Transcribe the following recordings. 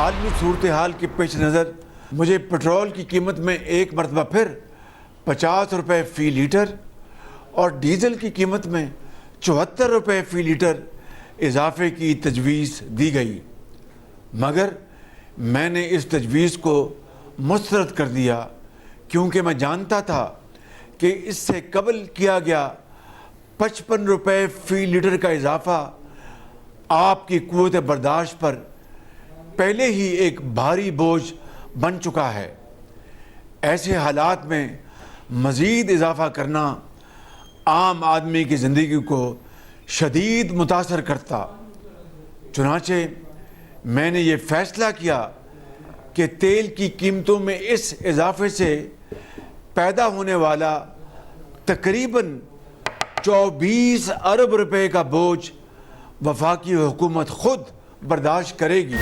आलमी सूरत हाल के पेश नज़र मुझे पेट्रोल की कीमत में एक मरतबा फिर 50 रुपये फ़ी लीटर और डीज़ल की कीमत में 74 रुपये फ़ी लीटर इजाफे की तजवीज़ दी गई, मगर मैंने इस तजवीज़ को मुस्तरद कर दिया क्योंकि मैं जानता था कि इससे कबल किया गया 55 रुपये फ़ी लीटर का इजाफा आपकी क़ुव्वत बर्दाश्त पर पहले ही एक भारी बोझ बन चुका है। ऐसे हालात में मज़ीद इजाफा करना आम आदमी की ज़िंदगी को शदीद मुतासर करता। चुनाचे मैंने ये फ़ैसला किया कि तेल की कीमतों में इस इजाफे से पैदा होने वाला तकरीबन 24 अरब रुपए का बोझ वफाकी हुकूमत खुद बर्दाश्त करेगी।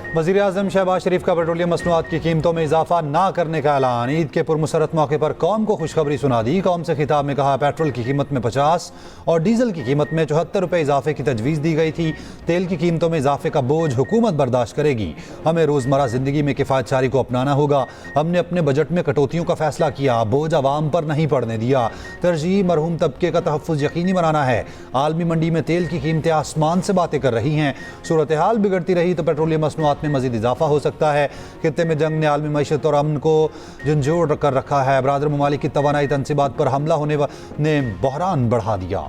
वज़ीर-ए-आज़म शहबाज शरीफ का पेट्रोलियम मसनूआत की कीमतों में इजाफा ना करने का ऐलान। ईद के पुरमसरत मौके पर कौम को खुशखबरी सुना दी। कौम से खिताब में कहा, पेट्रोल की कीमत में 50 और डीजल की कीमत में 74 रुपये इजाफे की तजवीज़ दी गई थी। तेल की कीमतों में इजाफे का बोझ हुकूमत बर्दाश्त करेगी। हमें रोज़मर्रा ज़िंदगी में किफ़ायतशारी को अपनाना होगा। हमने अपने बजट में कटौतियों का फैसला किया, बोझ आवाम पर नहीं पड़ने दिया। तरजीह मरहूम तबके का तहफ़्फ़ुज़ यकीनी बनाना है। आलमी मंडी में तेल की कीमतें आसमान से बातें कर रही हैं। सूरत हाल बिगड़ती रही तो पेट्रोलियम मसनूआत में मज़ीद इजाफा हो सकता है। खित्ते में जंग ने आलमी मईशत और अमन को झंझोड़ कर रखा है। बरादर ममालिक की तवानाई तनसीबात पर हमला होने ने बहरान बढ़ा दिया।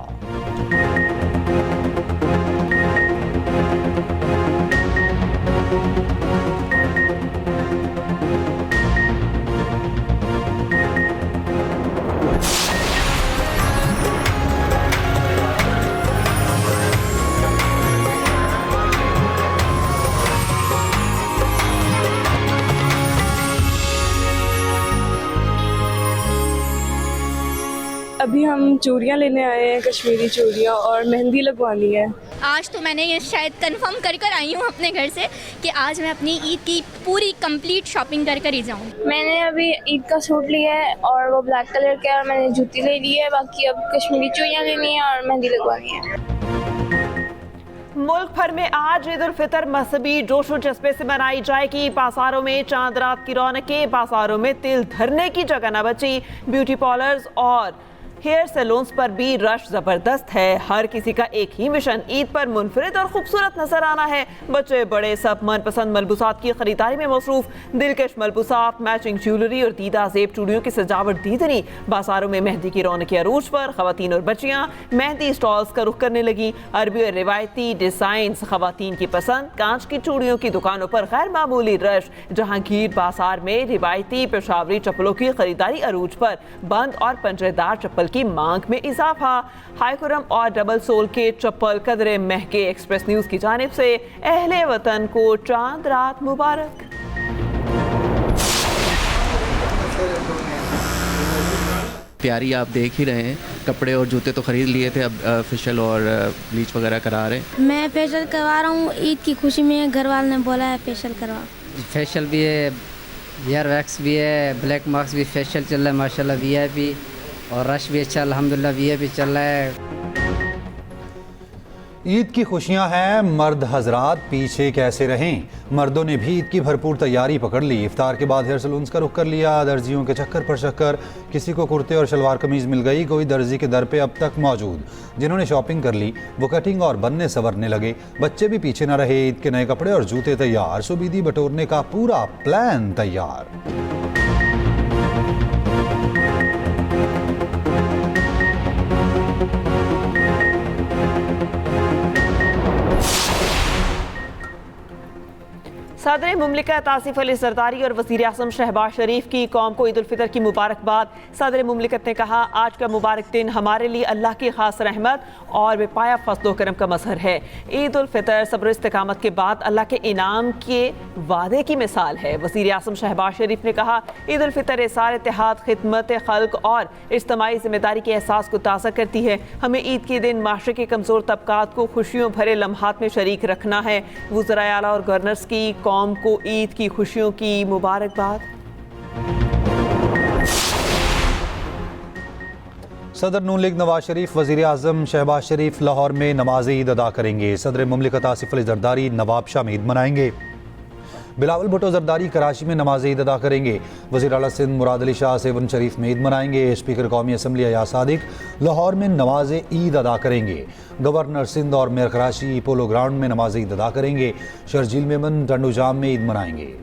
अभी हम चूड़ियाँ लेने आए हैं, कश्मीरी चूड़ियाँ, और मेहंदी लगवानी है। आज तो मैंने ये शायद कंफर्म कर आई हूँ अपने घर से कि आज मैं अपनी ईद की पूरी कंप्लीट शॉपिंग कर ही जाऊँ। मैंने अभी ईद का सूट लिया है और वो ब्लैक कलर का है, मैंने जूती ले ली है। बाकी अब कश्मीरी चूड़ियाँ लेनी है और मेहंदी लगवानी है। मुल्क भर में आज ईद उल फितर मजहबी जोशो जज्बे से मनाई जाएगी। बाजारों में चांद रात की रौनकें, बाजारों में तिल धरने की जगह न बची। ब्यूटी पार्लर्स और हेयर सैलून्स पर भी रश जबरदस्त है। हर किसी का एक ही मिशन, ईद पर मुनफरिद और खूबसूरत नजर आना है। बच्चे बड़े सब मनपसंद मलबूसात की खरीदारी में मसरूफ। दिलकश मलबूसात, मैचिंग ज्वेलरी और दीदा जेब चूड़ियों की सजावट दीदनी। बाजारों में मेहंदी की रौनक अरूज पर खवातीन और बच्चियां मेहंदी स्टॉल्स का रुख करने लगी। अरबी और रिवायती डिजाइन खवातीन की पसंद। कांच की चूड़ियों की दुकानों पर गैर मामूली रश। जहांगीर बाजार में रिवायती पेशावरी चप्पलों की खरीदारी अरूज पर। बंद और पंजरेदार चप्पल की मांग में इजाफा। हाईकुरम और डबल सोल के चप्पल कदरे महंगे। एक्सप्रेस न्यूज की जानिब से अहले वतन को चांद रात मुबारक। तैयारी आप देख ही रहे हैं, कपड़े और जूते तो खरीद लिए थे, अब फेशियल और ब्लीच वगैरह करा रहे हैं। मैं फेशियल करवा रहा हूँ, ईद की खुशी में घर वाले ने बोला है फेशियल करवा। फेशियल भी है, हेयर वैक्स भी है, ब्लैक मार्क्स भी फेशियल चल रहा है माशाल्लाह, वीआईपी, और रश भी अच्छा अल्हम्दुलिल्लाह वीआईपी चल रहा है। ईद की खुशियां हैं, मर्द हजरात पीछे कैसे रहें। मर्दों ने भी ईद की भरपूर तैयारी पकड़ ली। इफ्तार के बाद हेयर सलून्स का रुख कर लिया। दर्जियों के चक्कर पर चक्कर। किसी को कुर्ते और शलवार कमीज मिल गई, कोई दर्जी के दर पे अब तक मौजूद। जिन्होंने शॉपिंग कर ली वो कटिंग और बनने संवरने लगे। बच्चे भी पीछे न रहे, ईद के नए कपड़े और जूते तैयार। सुबीदी बटोरने का पूरा प्लान तैयार। सदर मुमलिकत आसिफ अली जरदारी और वज़ीर आज़म शहबाज शरीफ की कौम को ईद उल फितर की मुबारकबाद। सदर मुमलिकत ने कहा, आज का मुबारक दिन हमारे लिए अल्लाह की खास रहमत और बेपाया फज़ल करम का मज़हर है। ईद उल फितर सब्र इस्तिकामत के बाद अल्लाह के इनाम के वादे की मिसाल है। वज़ीर आज़म शहबाज शरीफ ने कहा, ईद उल फितर इसार इत्तेहाद, खिदमत खल्क और इज्तिमाई जिम्मेदारी के एहसास को ताज़ा करती है। हमें ईद के दिन माशरे के कमज़ोर तबकात को खुशियों भरे लम्हात में शरीक रखना है। वज़राए आला और गवर्नर्स की कौम को ईद की खुशियों की मुबारकबाद। सदर नून लीग नवाज शरीफ, वज़ीर आज़म शहबाज शरीफ लाहौर में नमाज ईद अदा करेंगे। सदर मुमलिकत आसिफ अली जरदारी नवाबशाह में ईद मनाएंगे। बिलावल भुट्टो जरदारी कराची में नमाज ईद अदा करेंगे। वज़ीर आला सिंध मुराद अली शाह सेवन शरीफ में ईद मनाएंगे। स्पीकर कौमी असम्बली अयाज सादिक लाहौर में नमाज ईद अदा करेंगे। गवर्नर सिंध और मेयर कराची पोलो ग्राउंड में नमाज ईद अदा करेंगे। शरजील मेमन टंडू जाम में ईद मनाएंगे।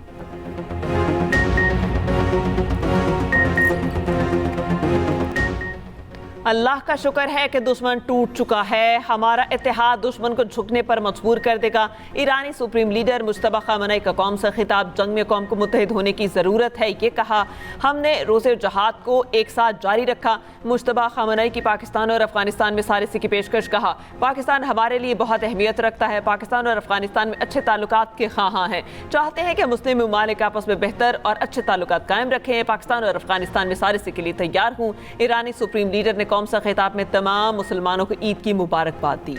अल्लाह का शुक्र है कि दुश्मन टूट चुका है। हमारा इत्तेहाद दुश्मन को झुकने पर मजबूर कर देगा। ईरानी सुप्रीम लीडर मुश्तबा खामनेई का कौम से खिताब, जंग में कौम को मुत्तहिद होने की ज़रूरत है। ये कहा, हमने रोज़े जहाद को एक साथ जारी रखा। मुश्तबा खामनेई की पाकिस्तान और अफगानिस्तान में सालिसी की पेशकश। कहा, पाकिस्तान हमारे लिए बहुत अहमियत रखता है। पाकिस्तान और अफगानिस्तान में अच्छे ताल्लुकात के ख़्वाहां हैं। चाहते हैं कि मुस्लिम ममालिक आपस में बेहतर और अच्छे ताल्लुकात कायम रखें। पाकिस्तान और अफगानिस्तान में सालिसी के लिए तैयार हूँ। ईरानी सुप्रीम लीडर ने कौम से खिताब में तमाम मुसलमानों को ईद की मुबारकबाद दी।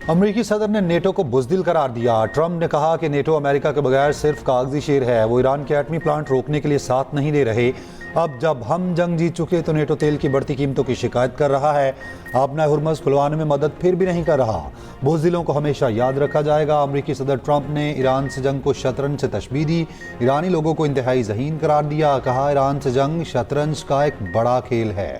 अमरीकी सदर ने नेटो को बुज़दिल करार दिया। ट्रंप ने कहा कि नेटो अमेरिका के बगैर सिर्फ कागजी शेर है। वो ईरान के एटमी प्लांट रोकने के लिए साथ नहीं दे रहे। अब जब हम जंग जीत चुके तो नेटो तेल की बढ़ती कीमतों की शिकायत कर रहा है। अपना हुर्मुज़ खुलवाने में मदद फिर भी नहीं कर रहा। बुज़दिलों को हमेशा याद रखा जाएगा। अमरीकी सदर ट्रंप ने ईरान से जंग को शतरंज से तशबीह दी। ईरानी लोगों को इंतहाई ज़हीन करार दिया। कहा, ईरान से जंग शतरंज का एक बड़ा खेल है।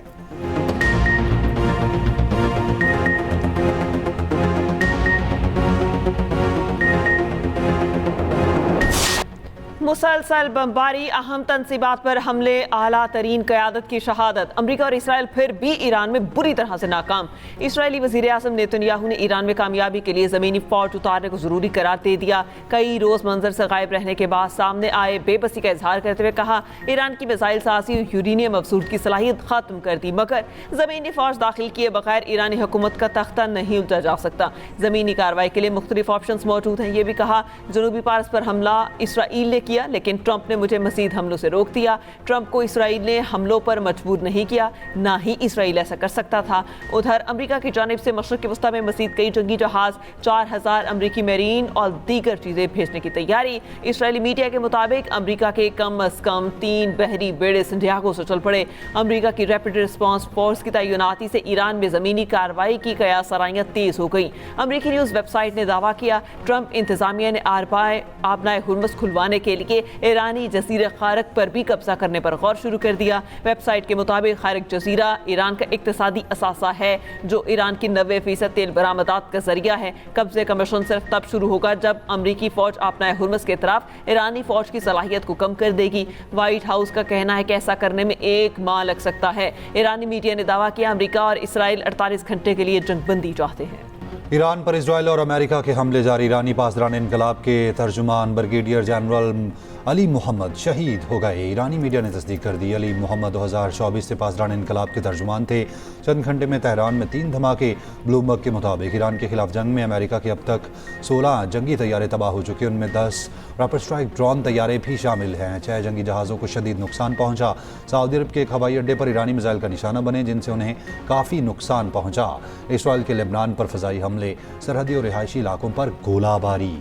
मुसलसल बमबारी, अहम तनसीबात पर हमले, आला तरीन क़यादत की शहादत। अमरीका और इसराइल फिर भी ईरान में बुरी तरह से नाकाम। इसराइली वज़ीर आज़म नेतन्याहू ने ईरान में कामयाबी के लिए ज़मीनी फ़ौज उतारने को ज़रूरी करार दे दिया। कई रोज़ मंजर से गायब रहने के बाद सामने आए बेबसी का इजहार करते हुए कहा, ईरान की मिसाइल साजी और यूरेनियम अफसूद की सलाहियत ख़त्म कर दी, मगर ज़मीनी फ़ौज दाखिल किए बगैर ईरानी हुकूमत का तख्ता नहीं उल्टा जा सकता। ज़मीनी कार्रवाई के लिए मुख्तलिफ ऑप्शन मौजूद हैं। ये भी कहा, जनूबी पार्स पर हमला इसराइल ने किया, लेकिन ट्रंप ने मुझे मज़ीद हमलों से रोक दिया। ट्रंप को इसराइल ने हमलों पर मजबूर नहीं किया, ना ही इसराइल ऐसा कर सकता था। उधर अमेरिका की जानिब से मशरिक़ वस्ता में मज़ीद कई जंगी जहाज़, 4000 अमरीकी मेरीन और दीगर चीज़ें भेजने की तैयारी। इसराइली मीडिया के मुताबिक अमरीका के कम अज़ कम 3 बहरी बेड़े संटियागो से चल पड़े। अमरीका की रैपिड रिस्पॉन्स फोर्स की तैनाती से ईरान में ज़मीनी कार्रवाई की कयासराइयाँ तेज़ हो गई। अमरीकी न्यूज़ वेबसाइट ने दावा किया, ट्रंप इंतज़ामिया ने आपनाए हुर्मुज़ खुलवाने के लिए ईरानी जजीरा खारक पर भी कब्जा करने पर गौर शुरू कर दिया। वेबसाइट के मुताबिक खारक जजीरा ईरान का इक्तिसादी असासा है, जो ईरान की 90% तेल बरामदात का जरिया है। कब्जे का मिशन सिर्फ तब शुरू होगा जब अमरीकी फौज अपना हुर्मुज़ के तरफ ईरानी फौज की सलाहियत को कम कर देगी। वाइट हाउस का कहना है कि ऐसा करने में 1 माह लग सकता है। ईरानी मीडिया ने दावा किया, अमरीका और इसराइल 48 घंटे के लिए जंगबंदी चाहते हैं। ईरान पर इजराइल और अमेरिका के हमले जारी। ईरानी पासदारान इनकलाब के तर्जुमान ब्रिगेडियर जनरल अली मोहम्मद शहीद हो गए। ईरानी मीडिया ने तस्दीक कर दी। अली मोहम्मद 2024 से पासदारान इनकलाब के तर्जुमान थे। चंद घंटे में तेहरान में 3 धमाके। ब्लूमबर्ग के मुताबिक ईरान के खिलाफ जंग में अमेरिका के अब तक 16 जंगी तैयारे तबाह हो चुके। उनमें 10 रैपिड स्ट्राइक ड्रोन तैयारे भी शामिल हैं। 6 जंगी जहाज़ों को शदीद नुकसान पहुंचा। सऊदी अरब के एक हवाई अड्डे पर ईरानी मिसाइल का निशाना बने, जिनसे उन्हें काफ़ी नुकसान पहुंचा। इसराइल के लेबनान पर फ़ज़ाई हमले, सरहदी और रिहायशी इलाकों पर गोलाबारी।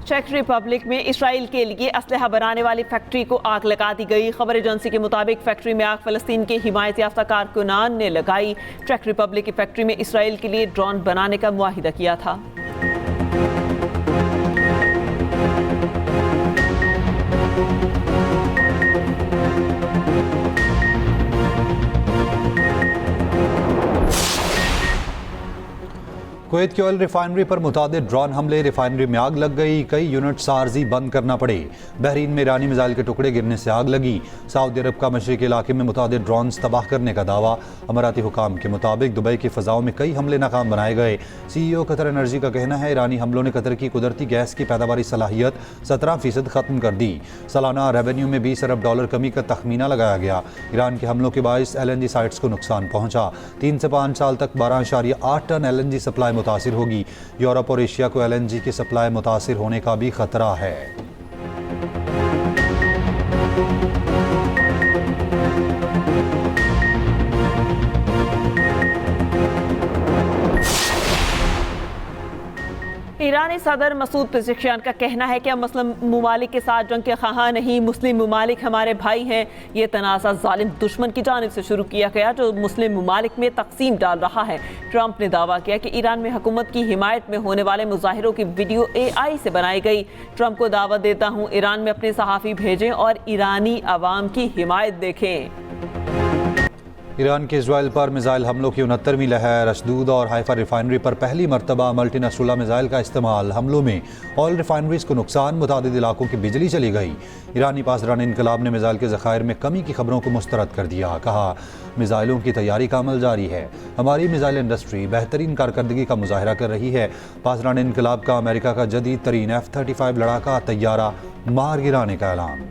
चेक रिपब्लिक में इसराइल के लिए असलहा बनाने वाली फैक्ट्री को आग लगा दी गई। खबर एजेंसी के मुताबिक फैक्ट्री में आग फ़लस्तीन के हिमायत याफ्ता कारकुनान ने लगाई। चेक रिपब्लिक की फैक्ट्री में इसराइल के लिए ड्रोन बनाने का मुआहिदा किया था। कुवैत की ऑयल रिफाइनरी पर मुतादिद ड्रोन हमले। रिफाइनरी में आग लग गई। कई यूनिट्स आर्जी बंद करना पड़े। बहरीन में ईरानी मिसाइल के टुकड़े गिरने से आग लगी। सऊदी अरब का मशरिकी इलाके में मुतादिद ड्रोन्स तबाह करने का दावा। अमाराती हुकाम के मुताबिक दुबई की फ़ज़ाओं में कई हमले नाकाम बनाए गए। CEO कतर एनर्जी का कहना है, ईरानी हमलों ने कतर की कुदरती गैस की पैदावारी सलाहियत 17% ख़त्म कर दी। सालाना रेवेन्यू में $20 अरब कमी का तखमीना लगाया गया। ईरान के हमलों के बायस LNG साइट्स को नुकसान पहुँचा। 3 से 5 साल तक 12.8 टन LNG सप्लाई मुतासिर होगी। यूरोप और एशिया को LNG की सप्लाई मुतासिर होने का भी खतरा है। ईरानी सदर मसूद पेज़ेश्कियान का कहना है कि हम मुस्लिम ममालिक के साथ जंग के ख़्वाह नहीं, मुस्लिम ममालिक हमारे भाई हैं। ये तनाज़ा जालिम दुश्मन की जानिब से शुरू किया गया जो मुस्लिम ममालिक में तकसीम डाल रहा है। ट्रंप ने दावा किया कि ईरान में हुकूमत की हिमायत में होने वाले मुजाहिरों की वीडियो AI से बनाई गई। ट्रंप को दावत देता हूँ ईरान में अपने सहाफ़ी भेजें और ईरानी अवाम की हिमायत देखें। ईरान के इजराइल पर मिसाइल हमलों की 69वीं लहर। अशदूद और हाइफा रिफाइनरी पर पहली मरतबा मल्टी नसरुल्ला मिसाइल का इस्तेमाल। हमलों में ऑयल रिफाइनरीज को नुकसान, मुतादिद इलाकों की बिजली चली गई। ईरानी पासदारान इनकलाब ने मिसाइल के ज़खायर में कमी की खबरों को मुस्तरद कर दिया। कहा मिसाइलों की तैयारी का अमल जारी है। हमारी मिसाइल इंडस्ट्री बेहतरीन कारकर्दगी का मुजाहरा कर रही है। पासदारान इनकलाब का अमेरिका का जदीद तरीन F-35 लड़ाका तैयारा मार गिराने का ऐलान।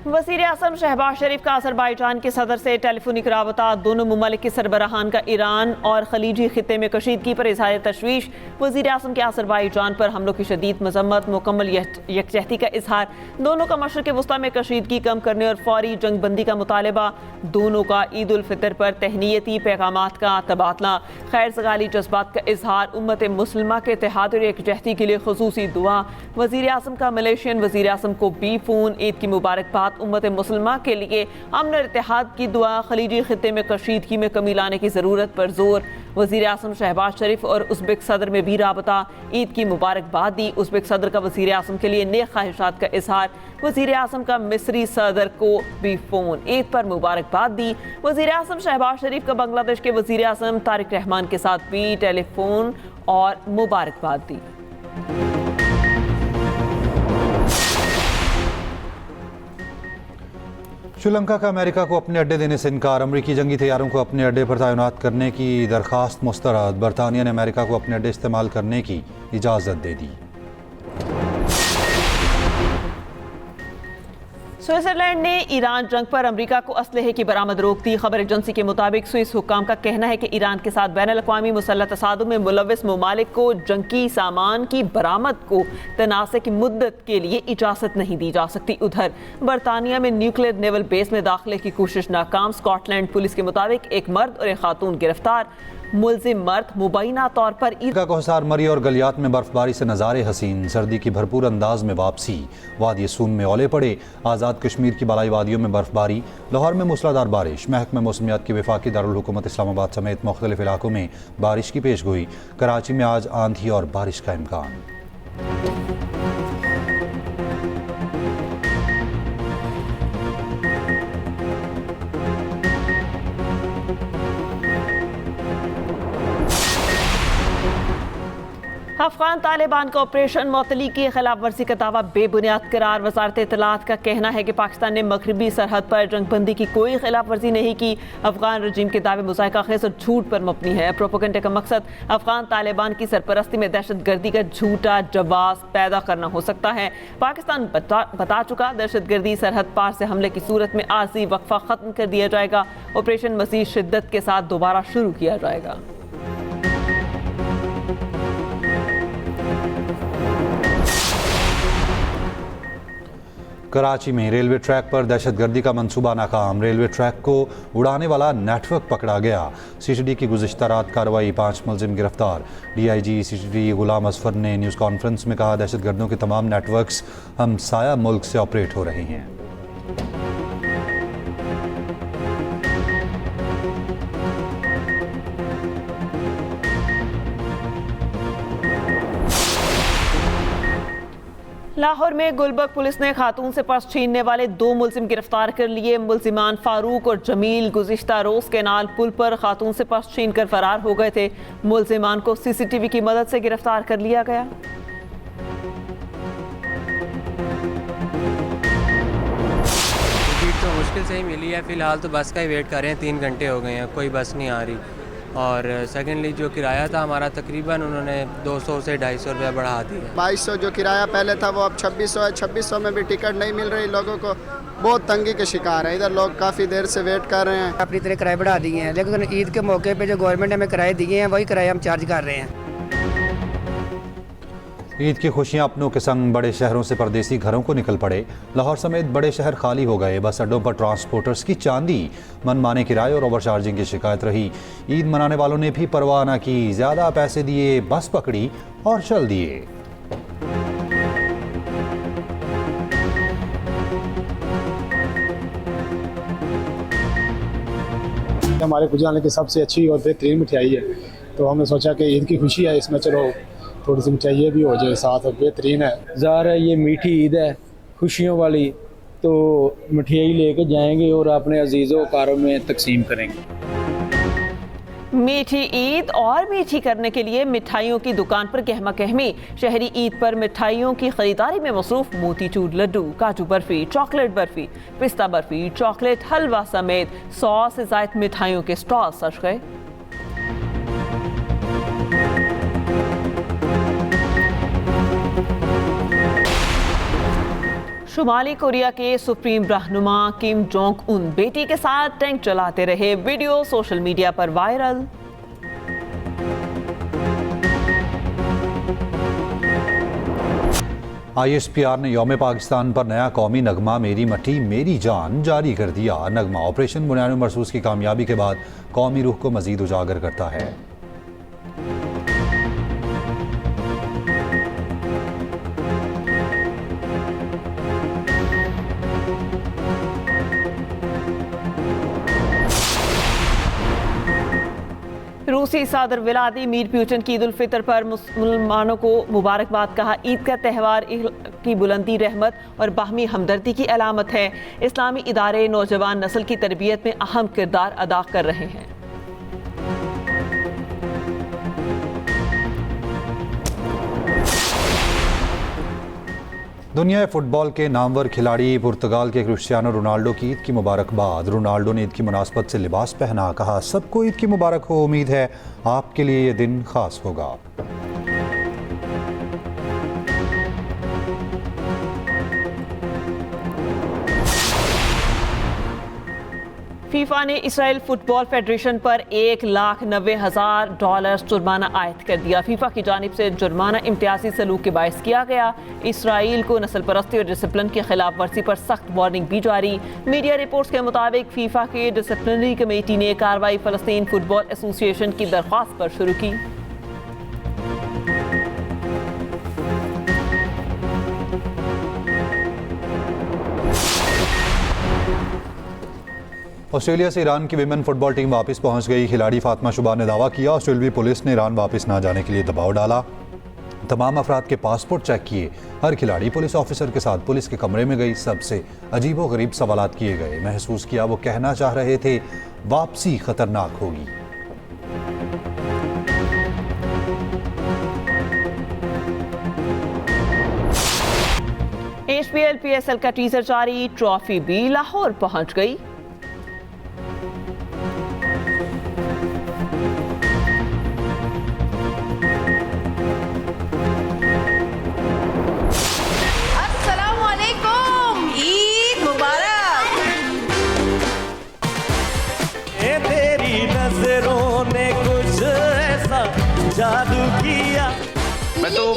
वज़ीर आज़म शहबाज शरीफ का अज़रबैजान के सदर से टेलीफोनिक राबता। दोनों ममालिक के सरबराहान का ईरान और खलीजी खित्ते में कशीदगी पर इज़हार तशवीश। वज़ीर आज़म के अज़रबैजान पर हमलों की शदीद मज़म्मत, मुकम्मल यकजहती का इजहार। दोनों का मशरिक़ वस्ता में कशीदगी कम करने और फौरी जंग बंदी का मुतालबा। दोनों का ईद उल फितर पर तहनीती पैगामात का तबादला। खैर सगाली जज्बात का इजहार। उम्मत मुस्लिमा के इत्तेहाद और यकजहती के लिए खुसूसी दुआ। वज़ीर आज़म का मलेशियन वज़ीर आज़म को भी फ़ोन। ईद की मुबारकबाद। उम्मत मुस्लिमा के लिए अमन और इत्तेहाद की दुआ। खलीजी खित्ते में कशीदगी में कमी लाने की ज़रूरत पर जोर। वज़ीर आज़म शहबाज शरीफ और उज़्बेक सदर में भी राबता। ईद की मुबारकबाद दी। उज़्बेक सदर का वज़ीर आज़म के लिए नेक ख्वाहिशात का इजहार। वज़ीर आज़म का मिस्री सदर को भी फ़ोन। ईद पर मुबारकबाद दी। वज़ीर आज़म शहबाज शरीफ का बांग्लादेश के वज़ीर आज़म तारिक रहमान के साथ भी टेलीफोन और मुबारकबाद दी। श्रीलंका का अमेरिका को अपने अड्डे देने से इनकार। अमरीकी जंगी तैयारों को अपने अड्डे पर तैनात करने की दरख्वास्त मुस्तरद। बरतानिया ने अमेरिका को अपने अड्डे इस्तेमाल करने की इजाज़त दे दी। स्विट्जरलैंड ने ईरान जंग पर अमेरिका को असलहे की बरामद रोक दी। खबर एजेंसी के मुताबिक स्विस हुक्काम का कहना है कि ईरान के साथ बैनुल अक़वामी मुसल्लह तसादुम में मुलव्वस ममालिक को जंगी सामान की बरामद को तनाज़े की मुद्दत के लिए इजाज़त नहीं दी जा सकती। उधर बरतानिया में न्यूक्लियर नेवल बेस में दाखिले की कोशिश नाकाम। स्कॉटलैंड पुलिस के मुताबिक एक मर्द और एक खातून गिरफ्तार। मुलजिम मर्द मुबैना तौर पर ईरान को हिसार मरी और गलियात में बर्फबारी से नज़ारे हसीन। सर्दी की भरपूर अंदाज में वापसी। वादी सून में ओले पड़े। आज़ाद कश्मीर की बालाई वादियों में बर्फबारी। लाहौर में मूसलाधार बारिश। महकमे मौसमियात की वफाकी दारुल हुकूमत इस्लामाबाद समेत मुख्तलिफ इलाकों में बारिश की पेशगोई। कराची में आज आंधी और बारिश का इम्कान। अफगान तालिबान का ऑपरेशन मोतली की खिलाफ वर्जी का दावा बेबुनियाद करार। वजारत इत्तलात का कहना है कि पाकिस्तान ने मगरबी सरहद पर जंगबंदी की कोई खिलाफ वर्जी नहीं की। अफगान रजीम के दावे मुज़ाहिका खेज़ और झूठ पर मबनी है। प्रोपेगेंडा का मकसद अफगान तालिबान की सरपरस्ती में दहशतगर्दी का झूठा जवाब पैदा करना हो सकता है। पाकिस्तान बता चुका दहशतगर्दी सरहद पार से हमले की सूरत में आर्जी वक्फा खत्म कर दिया जाएगा। ऑपरेशन मज़ीद शिद्दत के साथ दोबारा शुरू किया जाएगा। कराची में रेलवे ट्रैक पर दहशतगर्दी का मंसूबा नाकाम। रेलवे ट्रैक को उड़ाने वाला नेटवर्क पकड़ा गया। CTD की गुज़िश्ता रात कार्रवाई। 5 मुलजिम गिरफ्तार। DIG CTD गुलाम असफर ने न्यूज़ कॉन्फ्रेंस में कहा दहशतगर्दियों के तमाम नेटवर्क्स हमसाया मुल्क से ऑपरेट हो रहे हैं। लाहौर में गुलबर्ग पुलिस ने खातून से पर्स छीनने वाले 2 मुलजिम गिरफ्तार कर लिए। मुलजिमान फारूक और जमील गुज़िश्ता रोज़ केनाल पुल पर खातून से पर्स छीन कर फरार हो गए थे। मुलजिमान को CCTV की मदद से गिरफ्तार कर लिया गया। टिकट तो मुश्किल से ही मिली है। फ़िलहाल तो बस का ही वेट कर रहे हैं। 3 घंटे हो गए हैं, कोई बस नहीं आ रही। और सेकेंडली जो किराया था हमारा तकरीबन उन्होंने 200 से 250 रुपये बढ़ा दिया। 2200 जो किराया पहले था वो अब 2600 है। 2600 में भी टिकट नहीं मिल रही लोगों को। बहुत तंगी के शिकार है। इधर लोग काफ़ी देर से वेट कर रहे हैं। अपनी तरह किराए बढ़ा दिए हैं, लेकिन ईद के मौके पे जो गवर्नमेंट ने हमें किराए दिए हैं वही किराए हम चार्ज कर रहे हैं। ईद की खुशियां अपनों के संग बड़े शहरों से परदेसी घरों को निकल पड़े। लाहौर समेत बड़े शहर खाली हो गए। बस अड्डों पर ट्रांसपोर्टर्स की चांदी, मनमाने किराए और ओवरचार्जिंग की शिकायत रही। ईद मनाने वालों ने भी परवाह न की, ज्यादा पैसे दिए, बस पकड़ी और चल दिए। हमारे गुजरात की सबसे अच्छी और बेहतरीन मिठाई है, तो हमने सोचा कि ईद की खुशी है, इसमें चलो थोड़ी सी मिठाई भी हो जाए साथ, और बेहतरीन है। ज़ाहिर है ये मीठी ईद है, खुशियों वाली, तो मिठाई लेके जाएंगे और अपने अजीज़ों कारों में तकसीम करेंगे। मीठी ईद और मीठी करने के लिए मिठाइयों की दुकान पर गहमा गहमी। शहरी ईद पर मिठाइयों की खरीदारी में मसरूफ मोतीचूर लड्डू, काजू बर्फी, चॉकलेट बर्फी, पिस्ता बर्फी, चॉकलेट हलवा समेत 100 से ज़ायद मिठाइयों के स्टॉल सज गए। शुमाली कोरिया के सुप्रीम रहनुमा किम जोंग उन बेटी के साथ टैंक चलाते रहे। वीडियो सोशल मीडिया पर वायरल। ISPR ने यौम पाकिस्तान पर नया कौमी नगमा मेरी मट्टी मेरी जान जारी कर दिया। नगमा ऑपरेशन बुनियाद मरसूस की कामयाबी के बाद कौमी रूह को मजीद उजागर करता है। रूसी सदर व्लादिमीर मीर प्यूटन की ईद उल फितर पर मुसलमानों को मुबारकबाद। कहा, ईद का त्यौहार की बुलंदी, रहमत और बाहमी हमदर्दी की अलामत है। इस्लामी इदारे नौजवान नस्ल की तरबियत में अहम किरदार अदा कर रहे हैं। दुनिया फुटबॉल के नामवर खिलाड़ी पुर्तगाल के क्रिस्टियानो रोनाल्डो की ईद की मुबारकबाद। रोनाल्डो ने ईद की मुनासबत से लिबास पहना। कहा, सबको ईद की मुबारक हो, उम्मीद है आपके लिए ये दिन खास होगा। फीफा ने इसराइल फुटबॉल फेडरेशन पर $1,90,000 जुर्माना आयद कर दिया। फीफा की जानिब से जुर्माना इम्तियाजी सलूक के बायस किया गया। इसराइल को नस्ल परस्ती और डिसिप्लिन की खिलाफ वर्जी पर सख्त वार्निंग भी जारी। मीडिया रिपोर्ट्स के मुताबिक फीफा के डिसिप्लिनरी कमेटी ने कार्रवाई फ़लस्तीन फुटबॉल एसोसिएशन की दरख्वास्त पर शुरू की। ऑस्ट्रेलिया से ईरान की विमेन फुटबॉल टीम वापस पहुंच गई। खिलाड़ी फातिमा शुबा ने दावा किया, ऑस्ट्रेलियाई पुलिस ने ईरान वापस ना जाने के लिए दबाव डाला। तमाम अफराद के पासपोर्ट चेक किए। हर खिलाड़ी पुलिस ऑफिसर के साथ पुलिस के कमरे में गई। सबसे अजीबो गरीब सवालात किए गए। महसूस किया वो कहना चाह रहे थे वापसी खतरनाक होगी। HPL PSL का टीजर जारी। ट्रॉफी भी लाहौर पहुंच गई।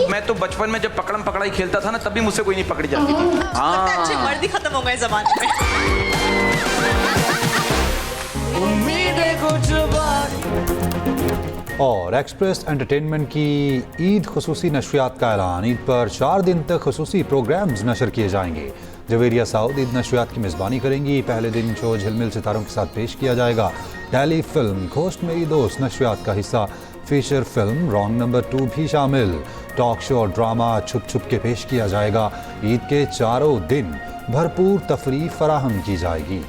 मैं तो बचपन में जब पकड़म पकड़ाई खेलता था ना, तब भी मुझसे कोई नहीं पकड़ी जाती थी। अच्छे मर्द ही खत्म हो गए ज़माने में। और एक्सप्रेस एंटरटेनमेंट की ईद खुसूसी नशरियात का ऐलान। ईद पर 4 दिन तक खुसूसी प्रोग्राम्स नशर किए जाएंगे। जवेरिया साउद ईद नशरियात की मेज़बानी करेंगी। पहले दिन शो झिलमिल सितारों के साथ पेश किया जाएगा। टेली फिल्म खोस्ट मेरी दोस्त नशरियात का हिस्सा। फीचर फिल्म रॉन्ग नंबर 2 भी शामिल। टॉक शो और ड्रामा छुप छुप के पेश किया जाएगा। ईद के चारों दिन भरपूर तफरीह फराहम की जाएगी।